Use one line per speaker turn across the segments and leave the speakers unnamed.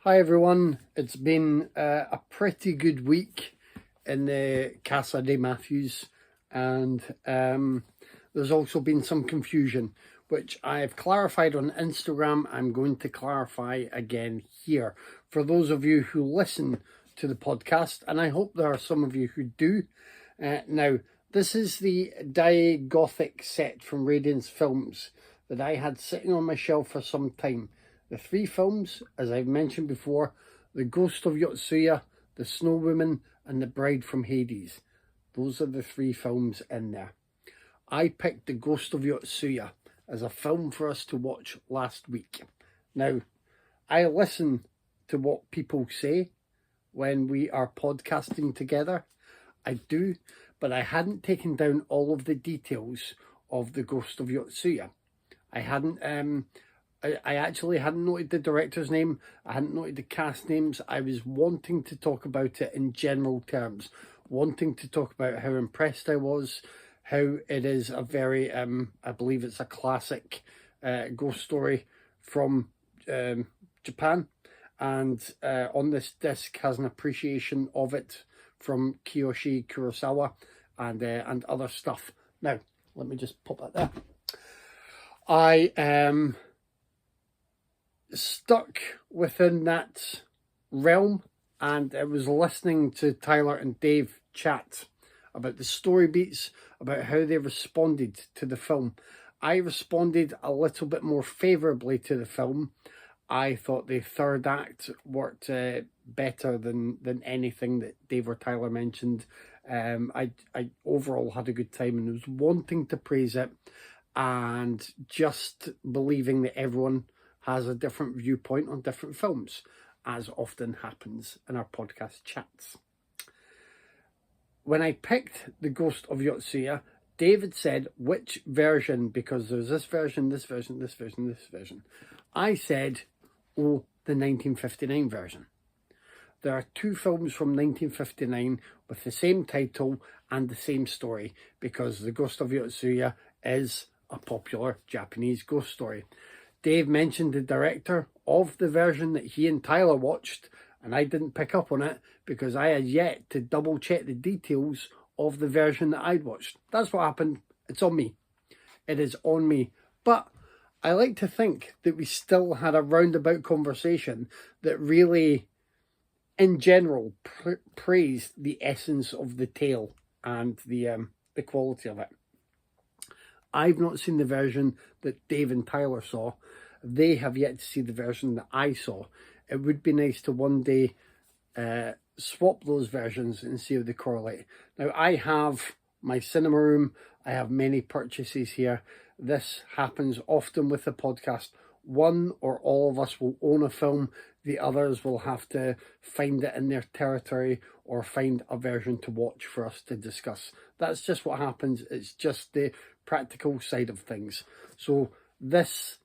Hi everyone, it's been a pretty good week in the Casa de Matthews, and there's also been some confusion, which I've clarified on Instagram. I'm going to clarify again here for those of you who listen to the podcast, and I hope there are some of you who do. Now, this is the Gothic set from Radiance Films that I had sitting on my shelf for some time. The three films, as I've mentioned before, The Ghost of Yotsuya, The Snow Woman, and The Bride from Hades. Those are the three films in there. I picked The Ghost of Yotsuya as a film for us to watch last week. Now, I listen to what people say when we are podcasting together. I do, but I hadn't taken down all of the details of The Ghost of Yotsuya. I actually hadn't noted the director's name. I hadn't noted the cast names. I was wanting to talk about it in general terms, wanting to talk about how impressed I was, how it is a very, I believe it's a classic ghost story from Japan. And on this disc has an appreciation of it from Kiyoshi Kurosawa and other stuff. Now, let me just pop that there. I am stuck within that realm, and I was listening to Tyler and Dave chat about the story beats, about how they responded to the film. I responded a little bit more favourably to the film. I thought the third act worked better than anything that Dave or Tyler mentioned. I overall had a good time and was wanting to praise it, and just believing that everyone has a different viewpoint on different films, as often happens in our podcast chats. When I picked The Ghost of Yotsuya, David said which version, because there's this version, this version, this version, this version. I said, oh, the 1959 version. There are two films from 1959 with the same title and the same story, because The Ghost of Yotsuya is a popular Japanese ghost story. Dave mentioned the director of the version that he and Tyler watched, and I didn't pick up on it because I had yet to double check the details of the version that I'd watched. That's what happened. It's on me. It is on me. But I like to think that we still had a roundabout conversation that really, in general, praised the essence of the tale and the quality of it. I've not seen the version that Dave and Tyler saw. They have yet to see the version that I saw. It would be nice to one day swap those versions and see how they correlate. Now, I have my cinema room. I have many purchases here. This happens often with the podcast. One or all of us will own a film. The others will have to find it in their territory or find a version to watch for us to discuss. That's just what happens. It's just the practical side of things. So this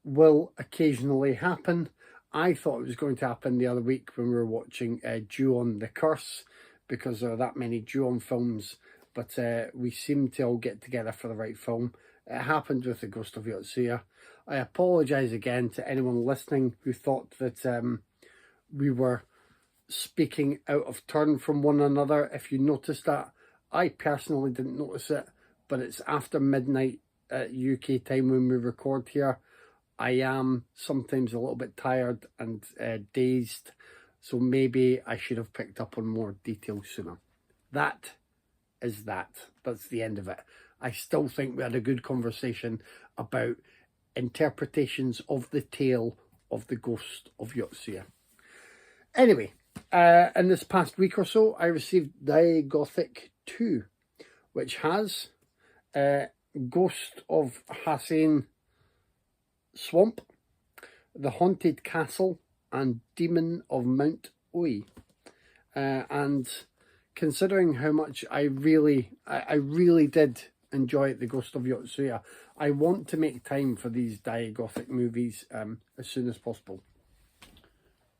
will occasionally happen. I thought it was going to happen the other week when we were watching Ju-on the Curse, because there are that many Ju-on films, but we seem to all get together for the right film. It happened with The Ghost of Yotsuya. I apologise again to anyone listening who thought that we were speaking out of turn from one another. If you noticed that, I personally didn't notice it, but it's after midnight at UK time when we record here. I am sometimes a little bit tired and dazed, so maybe I should have picked up on more details sooner. That is that. That's the end of it. I still think we had a good conversation about interpretations of the tale of The Ghost of Yotsuya. Anyway, in this past week or so, I received Gothic 2, which has Ghost of Hassan Swamp, The Haunted Castle, and Demon of Mount Oi. And considering how much I really did enjoy The Ghost of Yotsuya, I want to make time for these Gothic movies as soon as possible.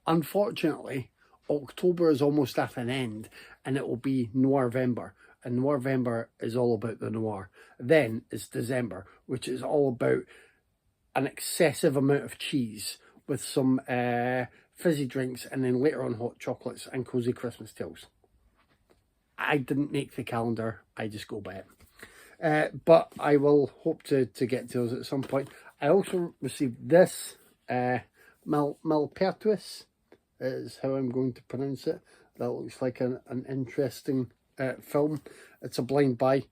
Unfortunately, October is almost at an end, and it will be Noirvember. And Noirvember is all about the noir. Then it's December, which is all about an excessive amount of cheese, with some fizzy drinks, and then later on hot chocolates and cozy Christmas tales. I didn't make the calendar, I just go by it. But I will hope to get to those at some point. I also received this, Malpertuis is how I'm going to pronounce it. That looks like an interesting film. It's a blind buy,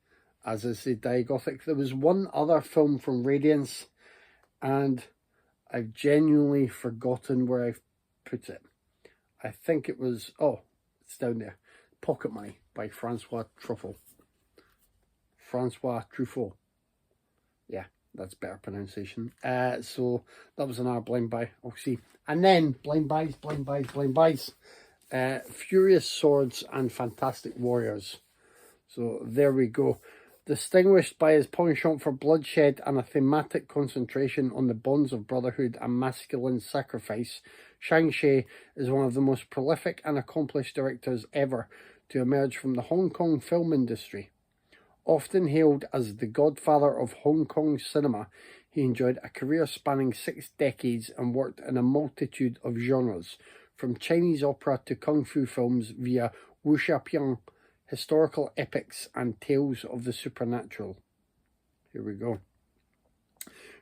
as is the Diagothic. There was one other film from Radiance, and I've genuinely forgotten where I've put it. I think it was, oh, it's down there. Pocket Money by Francois Truffaut. Yeah, that's better pronunciation. So that was another blind buy. I'll see. And then blind buys. Furious Swords and Fantastic Warriors. So there we go. Distinguished by his penchant for bloodshed and a thematic concentration on the bonds of brotherhood and masculine sacrifice, Shang-Chi is one of the most prolific and accomplished directors ever to emerge from the Hong Kong film industry. Often hailed as the godfather of Hong Kong cinema, he enjoyed a career spanning 6 decades and worked in a multitude of genres, from Chinese opera to kung fu films via wuxia piang, historical epics and tales of the supernatural. Here we go.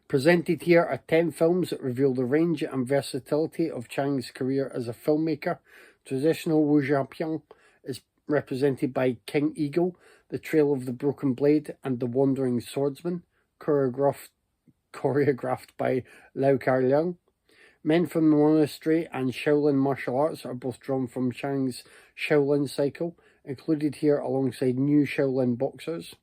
Presented here are 10 films that reveal the range and versatility of Chang's career as a filmmaker. Traditional wuxia piang is represented by King Eagle, The Trail of the Broken Blade, and The Wandering Swordsman, choreographed by Lau Kar-leung. Men from the Monastery and Shaolin martial arts are both drawn from Chang's Shaolin cycle, included here alongside New Shaolin Boxers.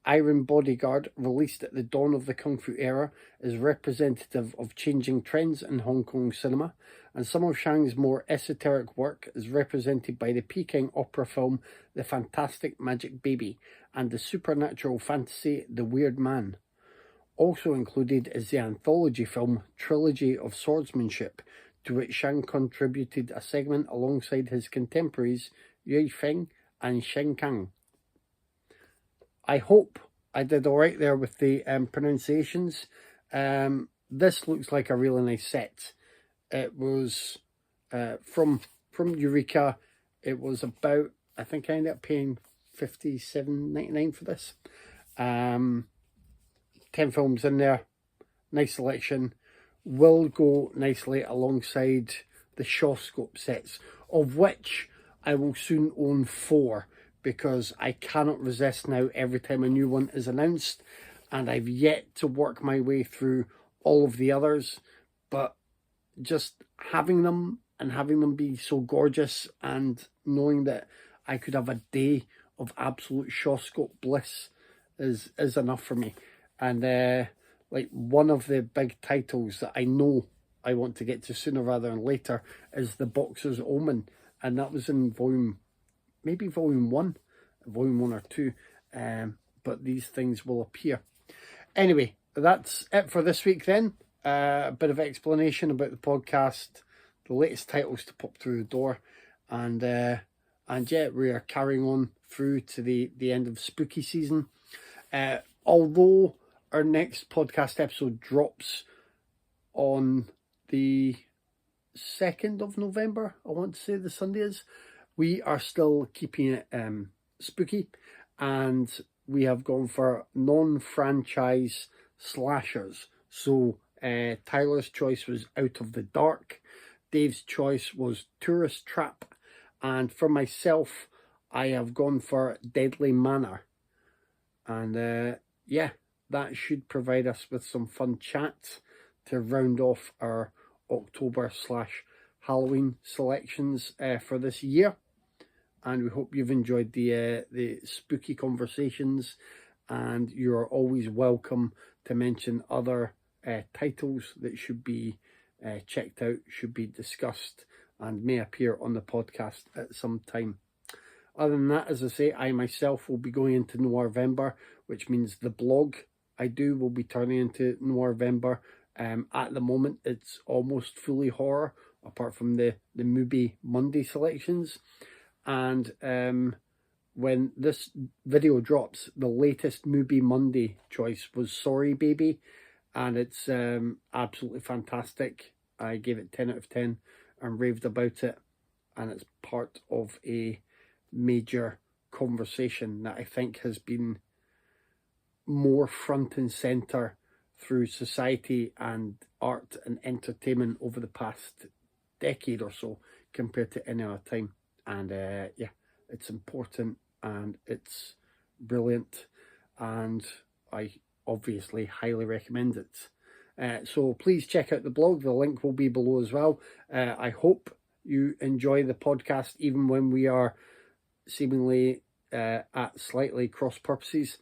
Iron Bodyguard, released at the dawn of the Kung Fu era, is representative of changing trends in Hong Kong cinema, and some of Shang's more esoteric work is represented by the Peking opera film The Fantastic Magic Baby and the supernatural fantasy The Weird Man. Also included is the anthology film Trilogy of Swordsmanship, to which Shang contributed a segment alongside his contemporaries Yue Feng and Shen Kang. I hope I did alright there with the pronunciations. This looks like a really nice set. It was from Eureka. It was about, I think I ended up paying $57.99 for this. 10 films in there, nice selection, will go nicely alongside the Shawscope sets, of which I will soon own 4, because I cannot resist now every time a new one is announced, and I've yet to work my way through all of the others, but just having them and having them be so gorgeous and knowing that I could have a day of absolute Shawscope bliss is enough for me. And like one of the big titles that I know I want to get to sooner rather than later is The Boxer's Omen, and that was in volume 1 or 2, but these things will appear. Anyway, that's it for this week then. A bit of explanation about the podcast, the latest titles to pop through the door, and yeah, we are carrying on through to the end of spooky season. Although our next podcast episode drops on the 2nd of November, I want to say the Sunday is, we are still keeping it spooky, and we have gone for non-franchise slashers. So Tyler's choice was Out of the Dark, Dave's choice was Tourist Trap, and for myself, I have gone for Deadly Manor. And yeah, that should provide us with some fun chat to round off our October/Halloween selections for this year. And we hope you've enjoyed the spooky conversations, and you're always welcome to mention other titles that should be checked out, should be discussed, and may appear on the podcast at some time. Other than that, as I say, I myself will be going into Noirvember, which means the blog I do will be turning into Noirvember. At the moment, it's almost fully horror, apart from the Movie Monday selections. And when this video drops, the latest Movie Monday choice was Sorry Baby, and it's absolutely fantastic. I gave it 10 out of 10 and raved about it, and it's part of a major conversation that I think has been more front and centre through society and art and entertainment over the past decade or so compared to any other time. And yeah, it's important and it's brilliant, and I obviously highly recommend it. So please check out the blog. The link will be below as well. I hope you enjoy the podcast even when we are seemingly at slightly cross purposes.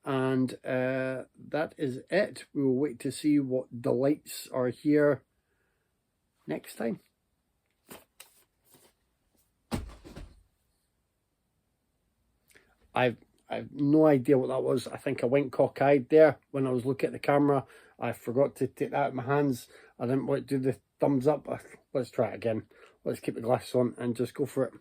And that is it. We will wait to see what delights are here next time. I've no idea what that was. I think I went cockeyed there when I was looking at the camera. I forgot to take that out of my hands. I didn't want to do the thumbs up. Let's try it again. Let's keep the glasses on and just go for it.